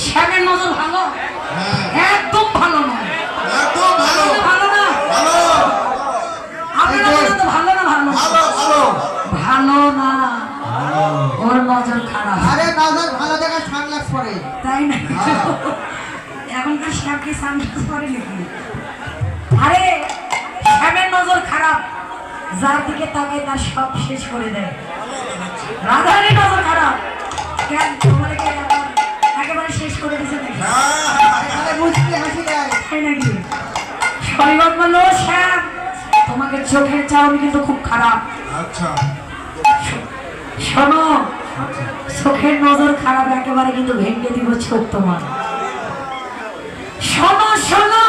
শ্যামের নজর ভালো, একদম ভালো নয়, ভালো না, আপনার নজর তো ভালো না, ভালো না, ওর নজর খারাপ। আরে নজর ভালো দেখে সানগ্লাস পরে, তাই না? এখনকার শ্যাম কি সানগ্লাস পরে নাকি? আরে শ্যামের নজর খারাপ, যার দিকে তাকে তার সব শেষ করে দেয়। রাধারই নজর খারাপ, কেন তোমাকে একেবারে শেষ করে দিছে নাকি? মুচকি হাসি দেয়, তাই নাকি? শৈবাল বলল, শ্যাম তোমাকে চোখের চাউনি কিন্তু খুব খারাপ। আচ্ছা শোনো, চোখের নজর খারাপ, একেবারে কিন্তু ভেঙে দিব চোখ তোমার। শোনো শোনো,